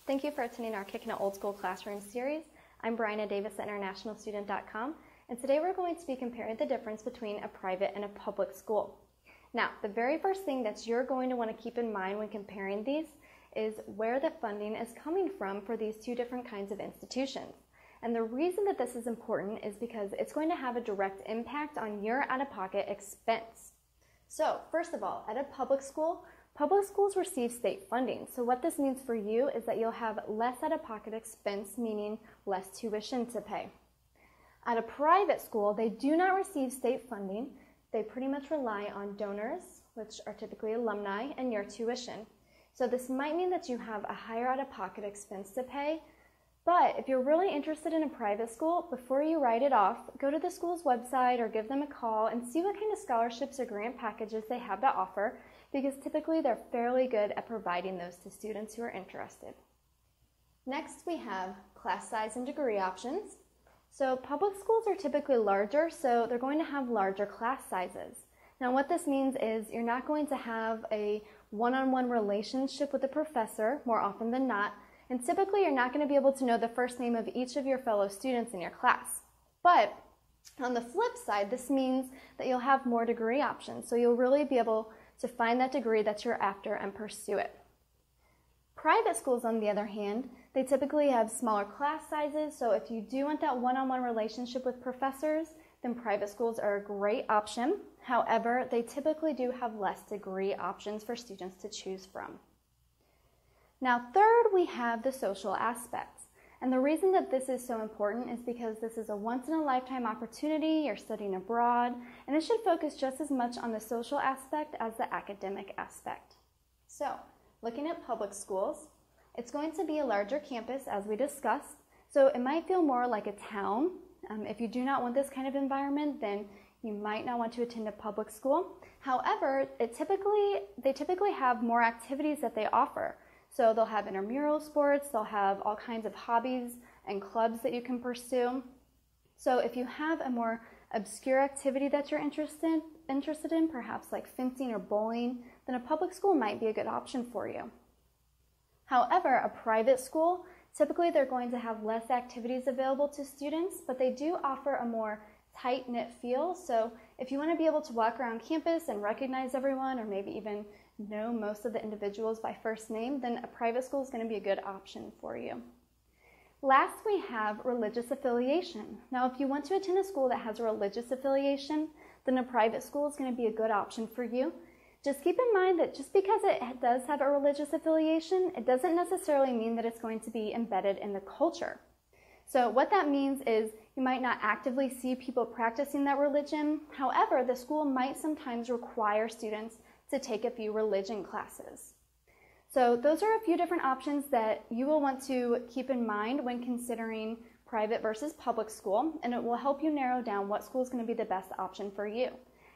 Thank you for attending our Kicking It Old School Classroom series. I'm Bryna Davis at InternationalStudent.com, and today we're going to be comparing the difference between a private and a public school. Now, the very first thing that you're going to want to keep in mind when comparing these is where the funding is coming from for these two different kinds of institutions. And the reason that this is important is because it's going to have a direct impact on your out-of-pocket expense. So, first of all, at a public schools receive state funding. So what this means for you is that you'll have less out-of-pocket expense, meaning less tuition to pay. At a private school, they do not receive state funding. They pretty much rely on donors, which are typically alumni, and your tuition. So this might mean that you have a higher out-of-pocket expense to pay. But if you're really interested in a private school, before you write it off, go to the school's website or give them a call and see what kind of scholarships or grant packages they have to offer, because typically they're fairly good at providing those to students who are interested. Next, we have class size and degree options. So public schools are typically larger, so they're going to have larger class sizes. Now what this means is you're not going to have a one-on-one relationship with a professor more often than not, and typically you're not going to be able to know the first name of each of your fellow students in your class. But on the flip side, this means that you'll have more degree options, so you'll really be able to find that degree that you're after and pursue it. Private schools, on the other hand, they typically have smaller class sizes, so if you do want that one-on-one relationship with professors, then private schools are a great option. However, they typically do have less degree options for students to choose from. Now, third, we have the social aspects. And the reason that this is so important is because this is a once-in-a-lifetime opportunity, you're studying abroad, and it should focus just as much on the social aspect as the academic aspect. So, looking at public schools, it's going to be a larger campus, as we discussed, so it might feel more like a town. If you do not want this kind of environment, then you might not want to attend a public school. However, they typically have more activities that they offer. So they'll have intramural sports, they'll have all kinds of hobbies and clubs that you can pursue. So if you have a more obscure activity that you're interested in, perhaps like fencing or bowling, then a public school might be a good option for you. However, a private school, typically they're going to have less activities available to students, but they do offer a more tight-knit feel. So if you want to be able to walk around campus and recognize everyone, or maybe even know most of the individuals by first name, then a private school is going to be a good option for you. Last, we have religious affiliation. Now, if you want to attend a school that has a religious affiliation, then a private school is going to be a good option for you. Just keep in mind that just because it does have a religious affiliation, it doesn't necessarily mean that it's going to be embedded in the culture. So what that means is you might not actively see people practicing that religion. However, the school might sometimes require students to take a few religion classes. So those are a few different options that you will want to keep in mind when considering private versus public school, and it will help you narrow down what school is going to be the best option for you.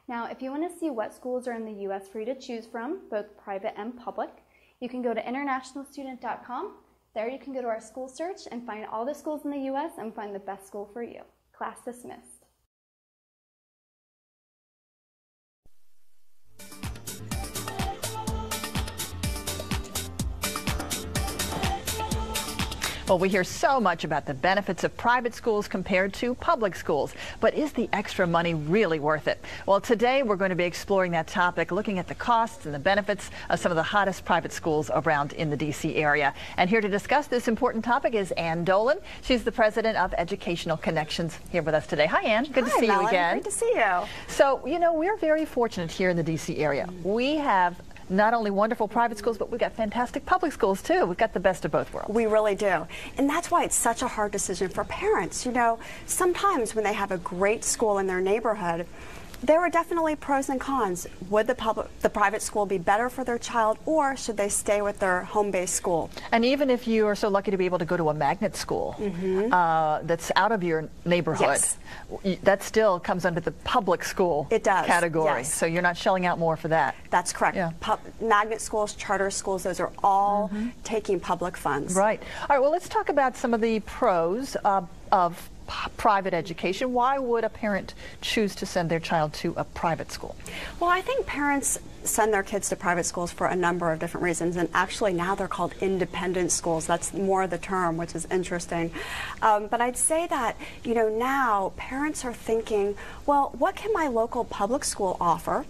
Now, if you want to see what schools are in the U.S. for you to choose from, both private and public, you can go to InternationalStudent.com. There you can go to our school search and find all the schools in the U.S. and find the best school for you. Class dismissed. Well, we hear so much about the benefits of private schools compared to public schools, but is the extra money really worth it? Well, today we're going to be exploring that topic, looking at the costs and the benefits of some of the hottest private schools around in the D.C. area. And here to discuss this important topic is Ann Dolan. She's the president of Educational Connections here with us today. Hi, Ann. Good to see you again. Great to see you. So, you know, we're very fortunate here in the D.C. area. We have not only wonderful private schools, but we've got fantastic public schools too. We've got the best of both worlds. We really do. And that's why it's such a hard decision for parents. You know, sometimes when they have a great school in their neighborhood, there are definitely pros and cons. Would the private school be better for their child, or should they stay with their home-based school? And even if you are so lucky to be able to go to a magnet school that's out of your neighborhood, that still comes under the public school category. Yes. So you're not shelling out more for that. That's correct. Yeah. Magnet schools, charter schools, those are all taking public funds. Right. All right, well, let's talk about some of the pros of private education. Why would a parent choose to send their child to a private school? Well, I think parents send their kids to private schools for a number of different reasons, and actually now they're called independent schools. That's more the term, which is interesting. But I'd say that, you know, now parents are thinking, well, what can my local public school offer?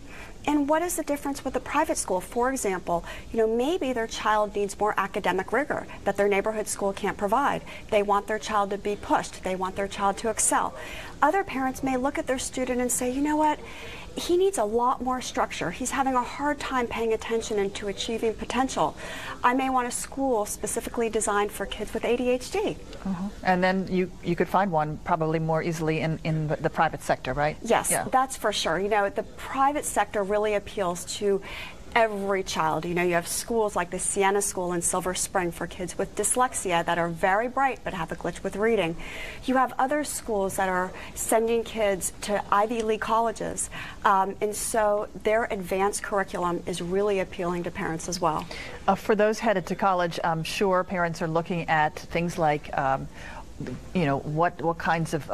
And what is the difference with a private school? For example, you know, maybe their child needs more academic rigor that their neighborhood school can't provide. They want their child to be pushed. They want their child to excel. Other parents may look at their student and say, you know what? He needs a lot more structure. He's having a hard time paying attention and to achieving potential. I may want a school specifically designed for kids with ADHD. And then you could find one probably more easily in the private sector, right? Yes, yeah. That's for sure. You know, the private sector really appeals to every child. You know, you have schools like the Sienna School in Silver Spring for kids with dyslexia that are very bright but have a glitch with reading. You have other schools that are sending kids to Ivy League colleges. And so their advanced curriculum is really appealing to parents as well. For those headed to college, I'm sure parents are looking at things like you know, what kinds of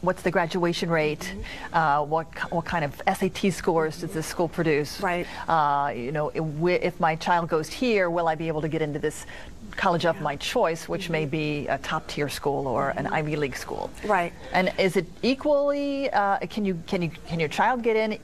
what's the graduation rate? What kind of SAT scores does this school produce? Right. You know, if my child goes here, will I be able to get into this college of my choice, which may be a top-tier school or an Ivy League school? Right. And is it equally? Can your child get in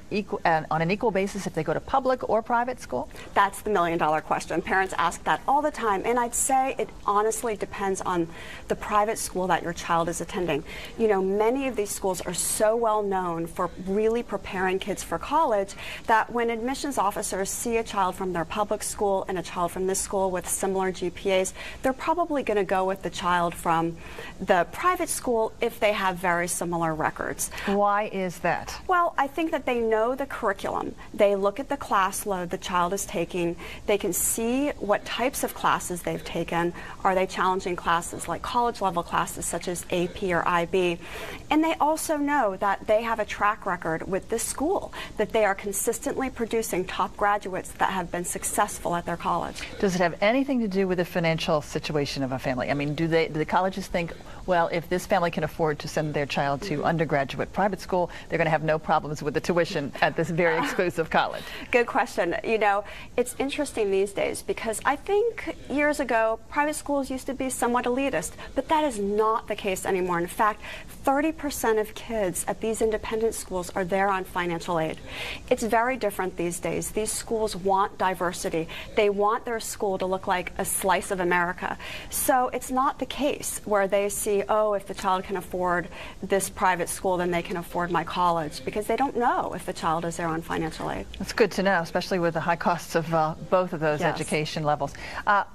on an equal basis if they go to public or private school? That's the million-dollar question. Parents ask that all the time, and I'd say it honestly depends on the private school that your child is attending. You know, many of these schools are so well known for really preparing kids for college that when admissions officers see a child from their public school and a child from this school with similar GPAs, they're probably going to go with the child from the private school if they have very similar records. Why is that? Well, I think that they know the curriculum. They look at the class load the child is taking. They can see what types of classes they've taken. Are they challenging classes like college level classes such as AP or IB? And they also know that they have a track record with this school, that they are consistently producing top graduates that have been successful at their college. Does it have anything to do with the financial situation of a family? I mean, do the colleges think, well, if this family can afford to send their child to undergraduate private school, they're going to have no problems with the tuition at this very exclusive college? Good question. You know, it's interesting these days because I think years ago, private schools used to be somewhat elitist, but that is not the case anymore. In fact, 30% of kids at these independent schools are there on financial aid. It's very different these days. These schools want diversity. They want their school to look like a slice of America. So it's not the case where they see, oh, if the child can afford this private school, then they can afford my college, because they don't know if the child is there on financial aid. That's good to know, especially with the high costs of both of those education levels.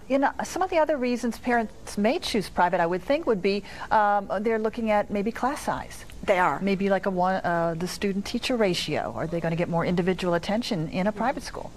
You know, some of the other reasons parents may choose private, I would think, would be they're looking at maybe class size. They are. Maybe like the student-teacher ratio. Are they going to get more individual attention in a private school?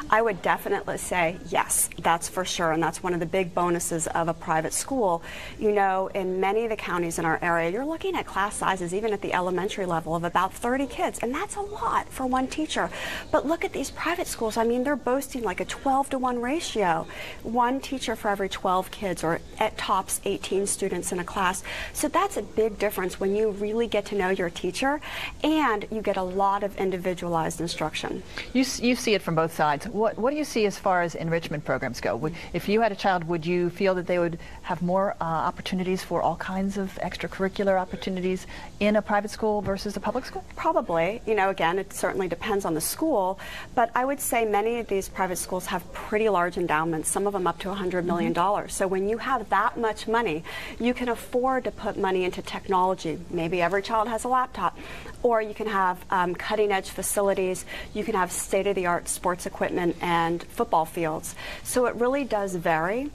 I would definitely say yes, that's for sure, and that's one of the big bonuses of a private school. You know, in many of the counties in our area, you're looking at class sizes, even at the elementary level, of about 30 kids, and that's a lot for one teacher. But look at these private schools. I mean, they're boasting like a 12-to-1 ratio. One teacher for every 12 kids, or at tops 18 students in a class. So that's a big difference when you really get to know your teacher, and you get a lot of individualized instruction. You see it from both sides. What do you see as far as enrichment programs go? If you had a child, would you feel that they would have more opportunities for all kinds of extracurricular opportunities in a private school versus a public school? Probably. You know, again, it certainly depends on the school, but I would say many of these private schools have pretty large endowments, some of them up to $100 million. So when you have that much money, you can afford to put money into technology. Maybe every child has a laptop, or you can have cutting-edge facilities. You can have state-of-the-art sports equipment and football fields. So it really does vary.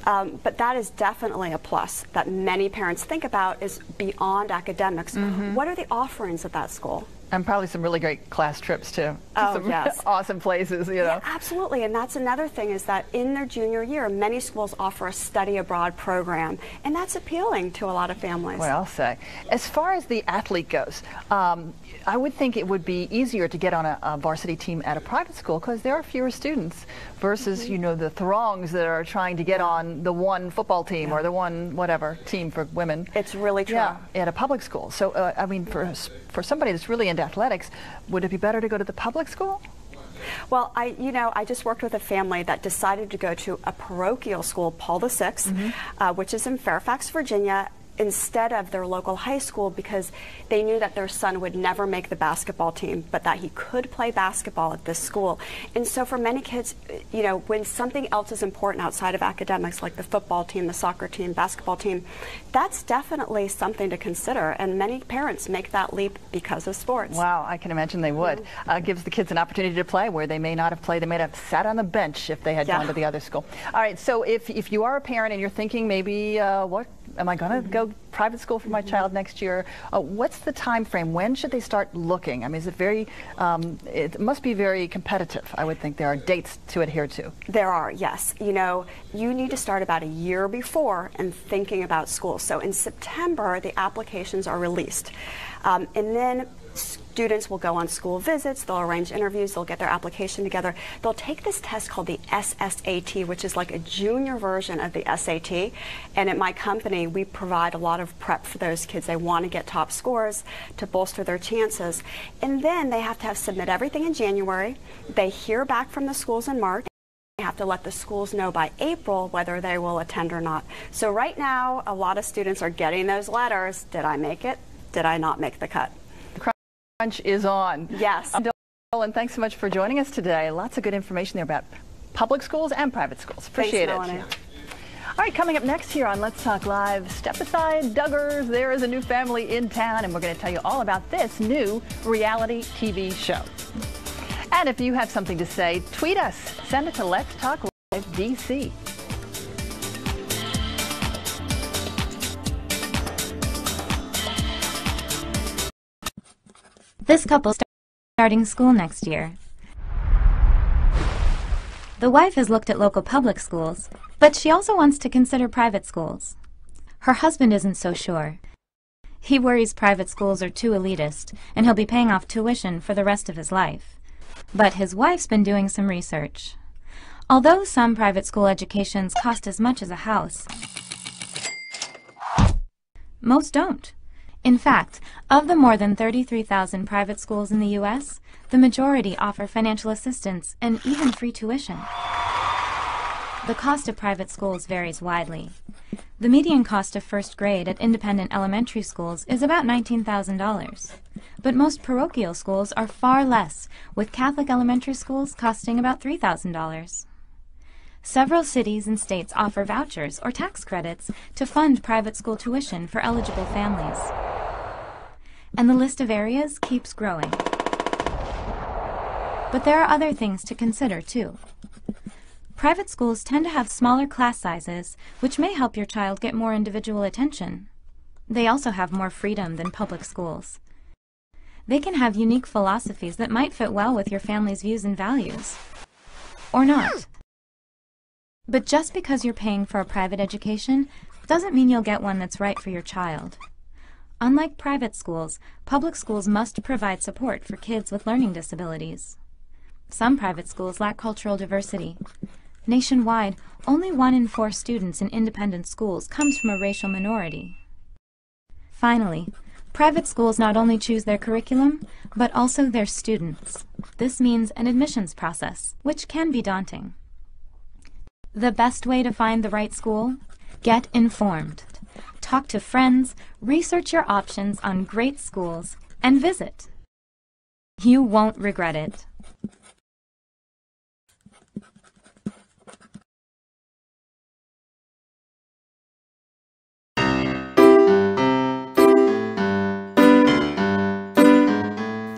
But that is definitely a plus that many parents think about, is beyond academics. What are the offerings at that school? And probably some really great class trips too. Oh, some yes. Awesome places, you know. Yeah, absolutely. And that's another thing, is that in their junior year, many schools offer a study abroad program, and that's appealing to a lot of families. Well, I'll say. As far as the athlete goes, I would think it would be easier to get on a varsity team at a private school because there are fewer students versus, you know, the throngs that are trying to get on the one football team or the one whatever team for women. It's really true. Yeah, at a public school. So, I mean, for somebody that's really into athletics, would it be better to go to the public school? Well, I just worked with a family that decided to go to a parochial school, Paul VI, which is in Fairfax, Virginia, instead of their local high school, because they knew that their son would never make the basketball team, but that he could play basketball at this school. And so for many kids, when something else is important outside of academics, like the football team, the soccer team, basketball team, that's definitely something to consider. And many parents make that leap because of sports. Wow, I can imagine they would. Gives the kids an opportunity to play where they may not have played. They may have sat on the bench if they had gone to the other school. All right, so if you are a parent and you're thinking maybe, what am I going to go private school for my child next year? What's the time frame? When should they start looking? I mean, is it very, it must be very competitive. I would think there are dates to adhere to. There are, yes. You need to start about a year before and thinking about school. So in September, the applications are released. And then students will go on school visits, they'll arrange interviews, they'll get their application together. They'll take this test called the SSAT, which is like a junior version of the SAT. And at my company, we provide a lot of prep for those kids. They want to get top scores to bolster their chances. And then they have to submit everything in January. They hear back from the schools in March. They have to let the schools know by April whether they will attend or not. So right now, a lot of students are getting those letters. Did I make it? Did I not make the cut? Crunch is on. Yes. And thanks so much for joining us today. Lots of good information there about public schools and private schools. Appreciate Thanks, it. Melanie. All right, coming up next here on Let's Talk Live, step aside, Duggars. There is a new family in town, and we're going to tell you all about this new reality TV show. And if you have something to say, tweet us. Send it to Let's Talk Live DC. This couple's starting school next year. The wife has looked at local public schools, but she also wants to consider private schools. Her husband isn't so sure. He worries private schools are too elitist, and he'll be paying off tuition for the rest of his life. But his wife's been doing some research. Although some private school educations cost as much as a house, most don't. In fact, of the more than 33,000 private schools in the U.S., the majority offer financial assistance and even free tuition. The cost of private schools varies widely. The median cost of first grade at independent elementary schools is about $19,000. But most parochial schools are far less, with Catholic elementary schools costing about $3,000. Several cities and states offer vouchers or tax credits to fund private school tuition for eligible families. And the list of areas keeps growing. But there are other things to consider, too. Private schools tend to have smaller class sizes, which may help your child get more individual attention. They also have more freedom than public schools. They can have unique philosophies that might fit well with your family's views and values. Or not. But just because you're paying for a private education doesn't mean you'll get one that's right for your child. Unlike private schools, public schools must provide support for kids with learning disabilities. Some private schools lack cultural diversity. Nationwide, only 1 in 4 students in independent schools comes from a racial minority. Finally, private schools not only choose their curriculum, but also their students. This means an admissions process, which can be daunting. The best way to find the right school? Get informed. Talk to friends, research your options on great schools, and visit. You won't regret it.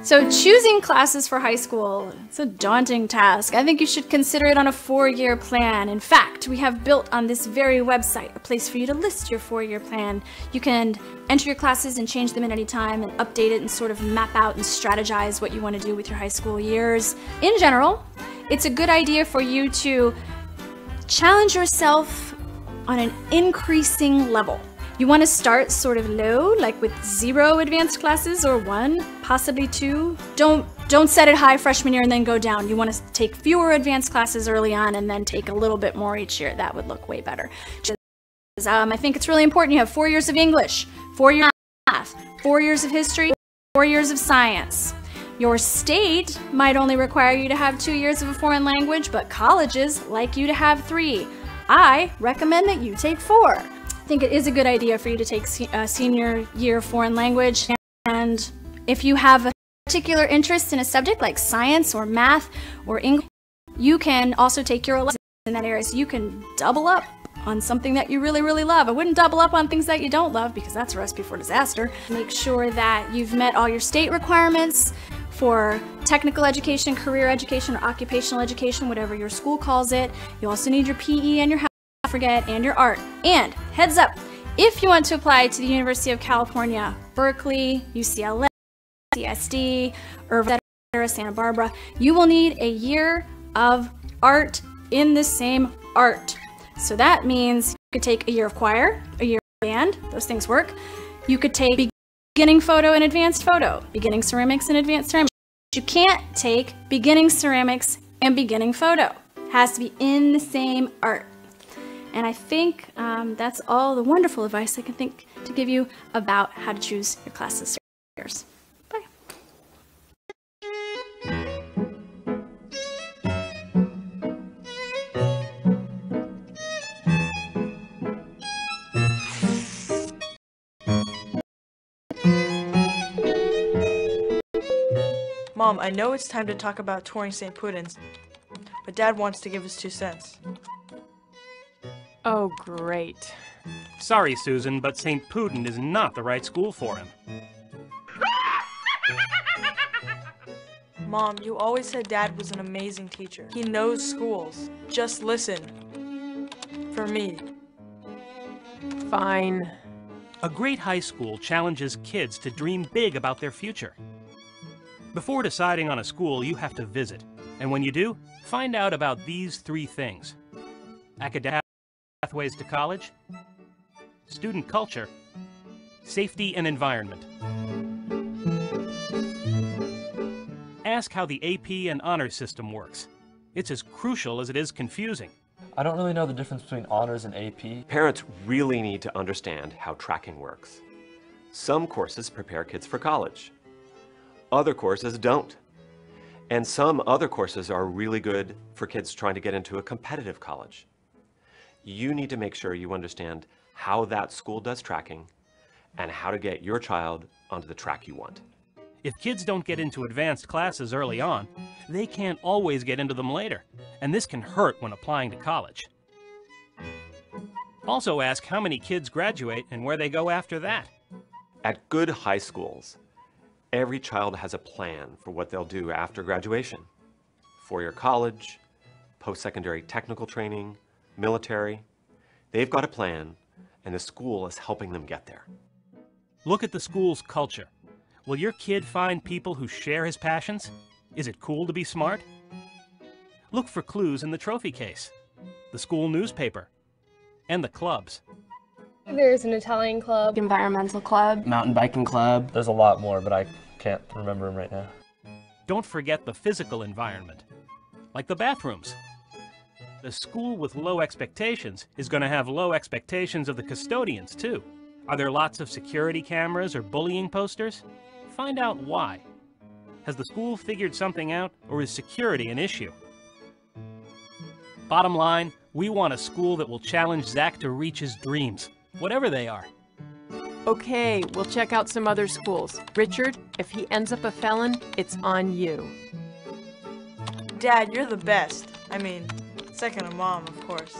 So choosing classes for high school, it's a daunting task. I think you should consider it on a 4-year plan. In fact, we have built on this very website a place for you to list your 4-year plan. You can enter your classes and change them at any time and update it and sort of map out and strategize what you want to do with your high school years. In general, it's a good idea for you to challenge yourself on an increasing level. You want to start sort of low, like with 0 advanced classes or 1, possibly 2. Don't set it high freshman year and then go down. You want to take fewer advanced classes early on and then take a little bit more each year. That would look way better. I think it's really important you have 4 years of English, 4 years of math, 4 years of history, 4 years of science. Your state might only require you to have 2 years of a foreign language, but colleges like you to have 3. I recommend that you take 4. I think it is a good idea for you to take a senior year foreign language. And if you have a particular interest in a subject like science or math or English, you can also take your lessons in that area. So you can double up on something that you really, really love. I wouldn't double up on things that you don't love because that's a recipe for disaster. Make sure that you've met all your state requirements for technical education, career education, or occupational education, whatever your school calls it. You also need your PE and your health, don't forget, and your art. And heads up, if you want to apply to the University of California, Berkeley, UCLA, CSD, Irvine, Santa Barbara, you will need a year of art in the same art. So that means you could take a year of choir, a year of band, those things work. You could take beginning photo and advanced photo, beginning ceramics and advanced ceramics. You can't take beginning ceramics and beginning photo. It has to be in the same art. And I think that's all the wonderful advice I can think to give you about how to choose your classes. Bye. Mom, I know it's time to talk about touring St. Pudens, but Dad wants to give us 2 cents. Oh, great. Sorry, Susan, but St. Pudens is not the right school for him. Mom, you always said Dad was an amazing teacher. He knows schools. Just listen. For me. Fine. A great high school challenges kids to dream big about their future. Before deciding on a school, you have to visit. And when you do, find out about these 3 things: academic pathways to college, student culture, safety and environment. Ask how the AP and honors system works. It's as crucial as it is confusing. I don't really know the difference between honors and AP. Parents really need to understand how tracking works. Some courses prepare kids for college. Other courses don't. And some other courses are really good for kids trying to get into a competitive college. You need to make sure you understand how that school does tracking and how to get your child onto the track you want. If kids don't get into advanced classes early on, they can't always get into them later, and this can hurt when applying to college. Also ask how many kids graduate and where they go after that. At good high schools, every child has a plan for what they'll do after graduation. 4-year college, post-secondary technical training, military. They've got a plan, and the school is helping them get there. Look at the school's culture. Will your kid find people who share his passions? Is it cool to be smart? Look for clues in the trophy case, the school newspaper, and the clubs. There's an Italian club, environmental club, Mountain biking club. There's a lot more, but I can't remember them right now. Don't forget the physical environment, like the bathrooms. The school with low expectations is going to have low expectations of the custodians, too. Are there lots of security cameras or bullying posters? Find out why. Has the school figured something out, or is security an issue? Bottom line, we want a school that will challenge Zach to reach his dreams, whatever they are. Okay, we'll check out some other schools. Richard, if he ends up a felon, it's on you. Dad, you're the best. I mean, second to Mom, of course.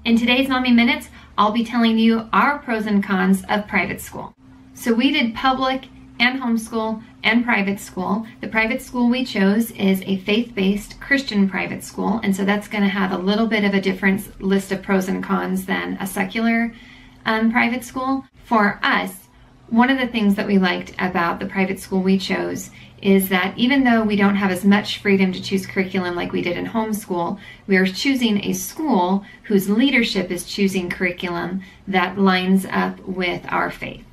In today's Mommy Minutes, I'll be telling you our pros and cons of private school. So we did public and homeschool and private school. The private school we chose is a faith-based Christian private school, and so that's going to have a little bit of a different list of pros and cons than a secular private school. For us, One of the things that we liked about the private school we chose is that even though we don't have as much freedom to choose curriculum like we did in homeschool, we are choosing a school whose leadership is choosing curriculum that lines up with our faith.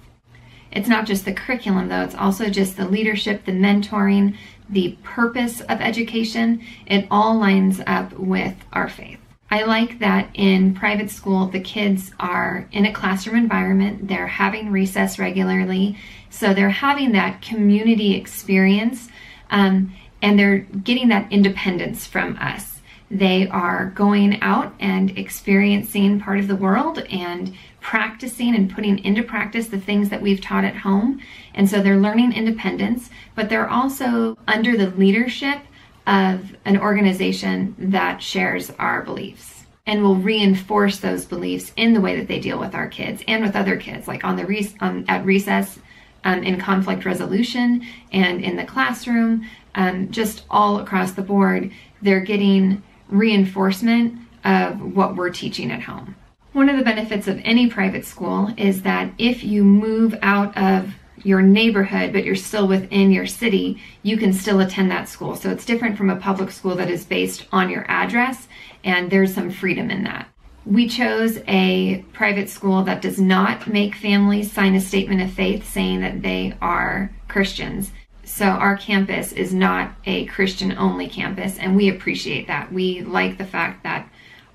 It's not just the curriculum though, it's also just the leadership, the mentoring, the purpose of education. It all lines up with our faith. I like that in private school, the kids are in a classroom environment, they're having recess regularly, so they're having that community experience, and they're getting that independence from us. They are going out and experiencing part of the world and practicing and putting into practice the things that we've taught at home. And so they're learning independence, but they're also under the leadership of an organization that shares our beliefs and will reinforce those beliefs in the way that they deal with our kids and with other kids, like on the at recess, in conflict resolution and in the classroom, just all across the board. They're getting reinforcement of what we're teaching at home. One of the benefits of any private school is that if you move out of your neighborhood, but you're still within your city, you can still attend that school. So it's different from a public school that is based on your address, and there's some freedom in that. We chose a private school that does not make families sign a statement of faith saying that they are Christians. So our campus is not a Christian-only campus, and we appreciate that. We like the fact that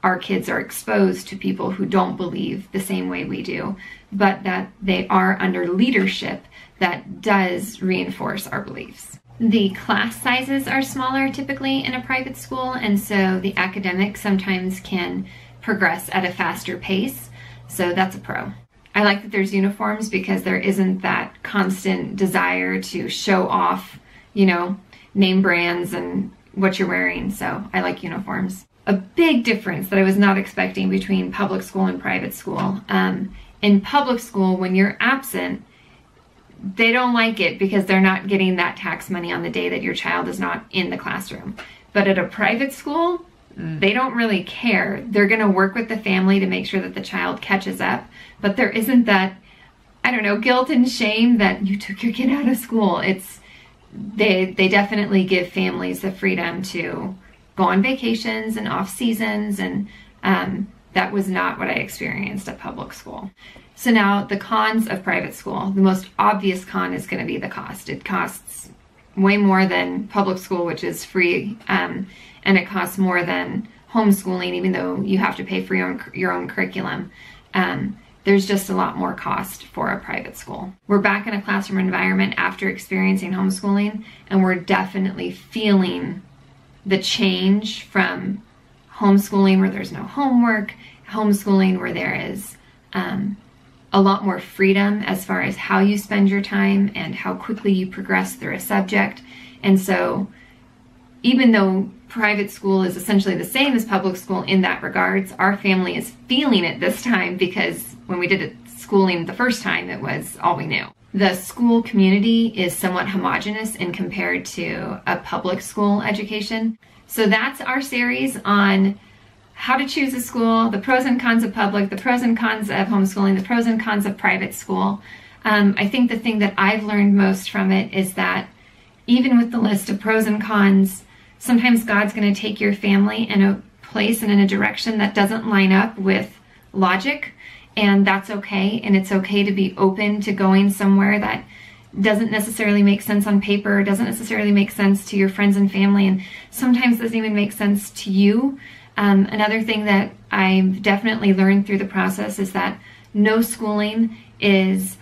our kids are exposed to people who don't believe the same way we do, but that they are under leadership that does reinforce our beliefs. The class sizes are smaller typically in a private school, and so the academics sometimes can progress at a faster pace, so that's a pro. I like that there's uniforms because there isn't that constant desire to show off, name brands and what you're wearing, so I like uniforms. A big difference that I was not expecting between public school and private school. In public school, when you're absent, they don't like it because they're not getting that tax money on the day that your child is not in the classroom. But at a private school, they don't really care. They're going to work with the family to make sure that the child catches up. But there isn't that, guilt and shame that you took your kid out of school. They definitely give families the freedom to go on vacations and off seasons, and that was not what I experienced at public school. So now the cons of private school. The most obvious con is going to be the cost. It costs way more than public school, which is free, and it costs more than homeschooling, even though you have to pay for your own curriculum. There's just a lot more cost for a private school. We're back in a classroom environment after experiencing homeschooling, and we're definitely feeling the change from homeschooling where there's no homework, homeschooling where there is a lot more freedom as far as how you spend your time and how quickly you progress through a subject. And so even though private school is essentially the same as public school in that regards, our family is feeling it this time because when we did it schooling the first time, it was all we knew. The school community is somewhat homogenous in compared to a public school education. So that's our series on how to choose a school, the pros and cons of public, the pros and cons of homeschooling, the pros and cons of private school. I think the thing that I've learned most from it is that even with the list of pros and cons, sometimes God's going to take your family in a place and in a direction that doesn't line up with logic, and that's okay. And it's okay to be open to going somewhere that doesn't necessarily make sense on paper, doesn't necessarily make sense to your friends and family, and sometimes doesn't even make sense to you. Another thing that I've definitely learned through the process is that no schooling is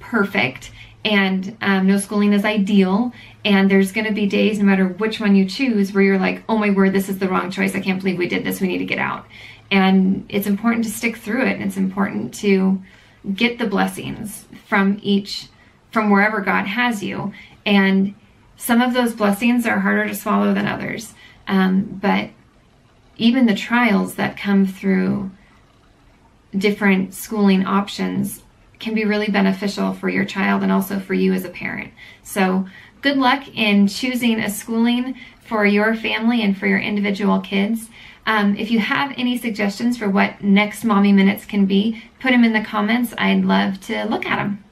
perfect, and no schooling is ideal, and there's going to be days, no matter which one you choose, where you're like, oh my word, this is the wrong choice, I can't believe we did this, we need to get out. And it's important to stick through it, and it's important to get the blessings from wherever God has you. And some of those blessings are harder to swallow than others. But even the trials that come through different schooling options can be really beneficial for your child and also for you as a parent. So good luck in choosing a schooling for your family and for your individual kids. If you have any suggestions for what next Mommy Minutes can be, put them in the comments. I'd love to look at them.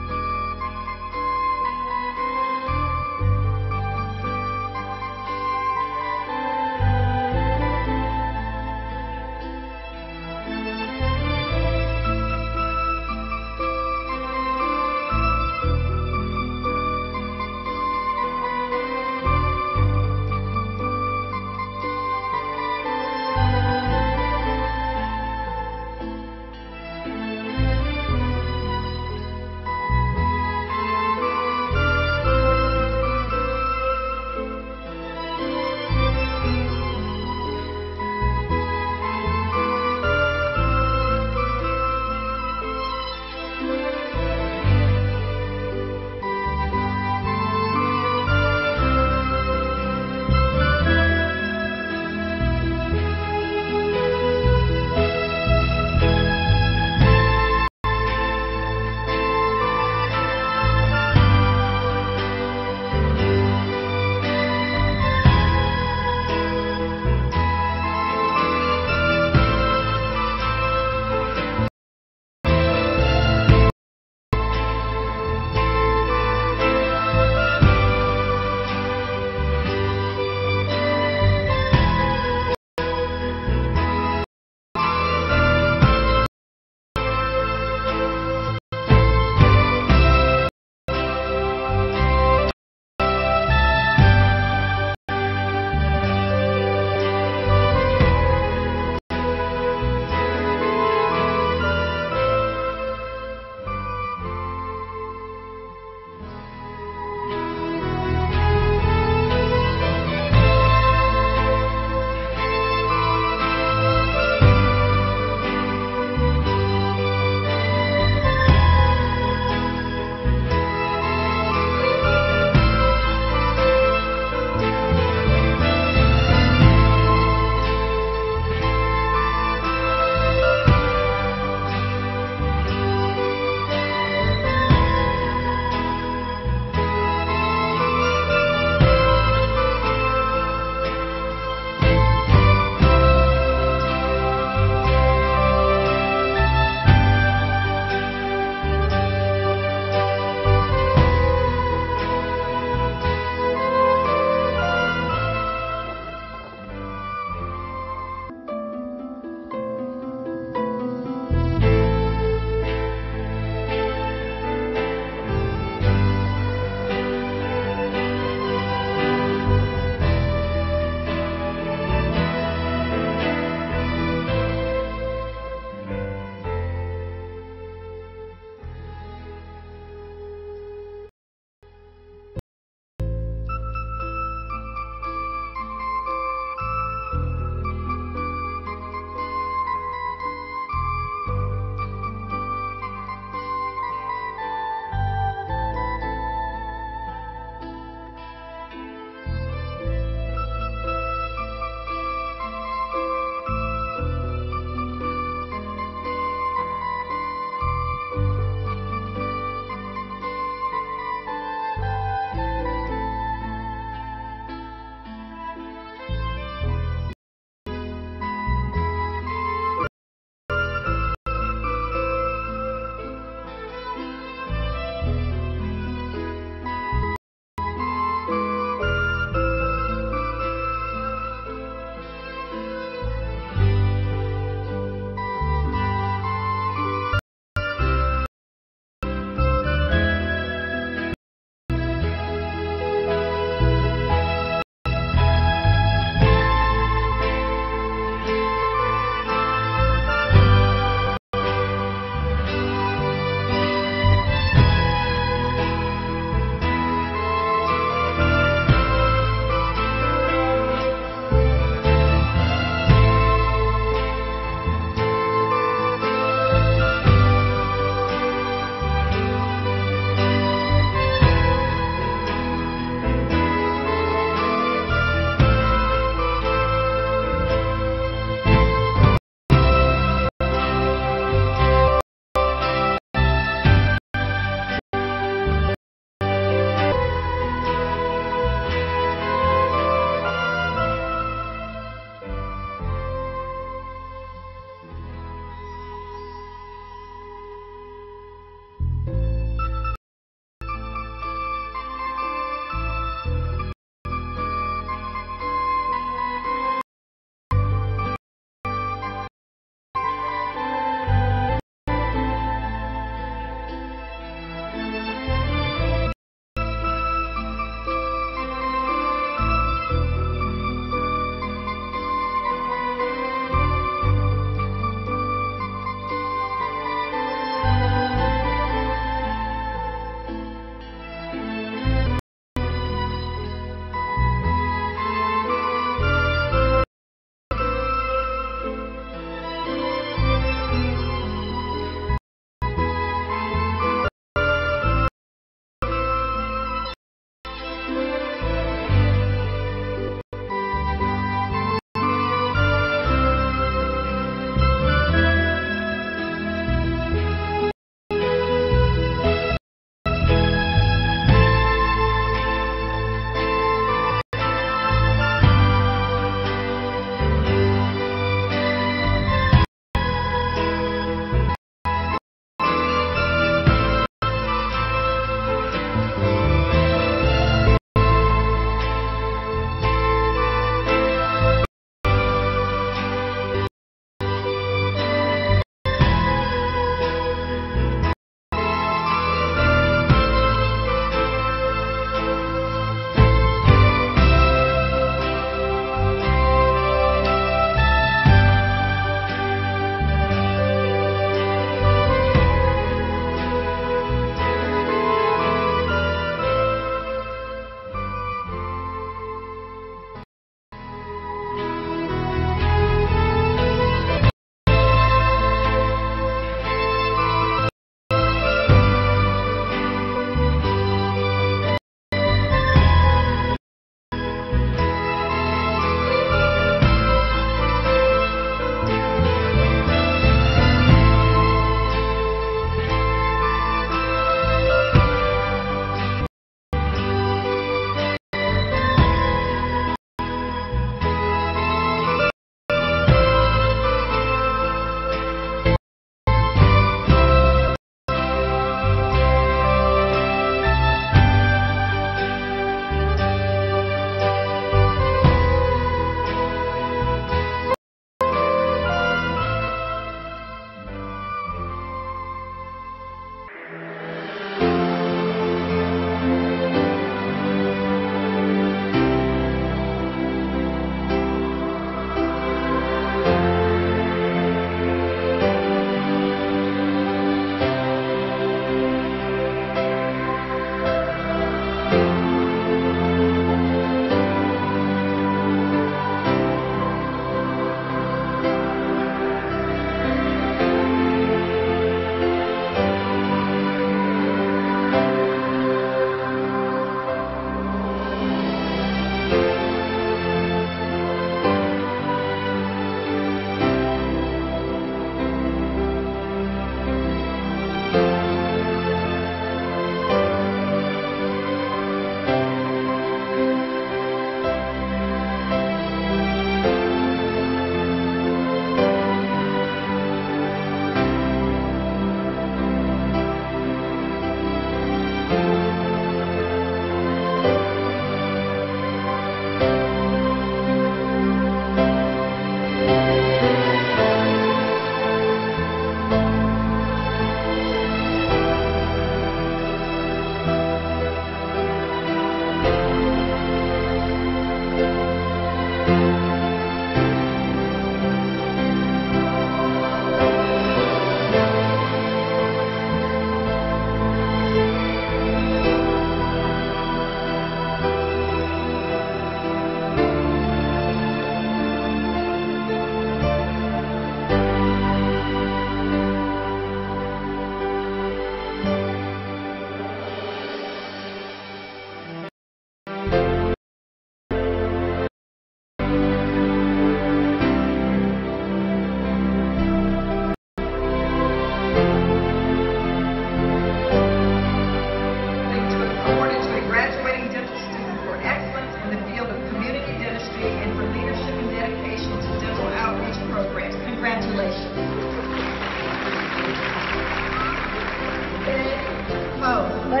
An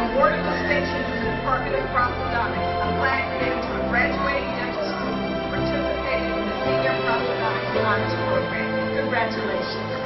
award of distinction from the Department of Prosthodontics, a plaque given to a graduating dental student who participated in the Senior Prosthodontics Honors Program. Congratulations.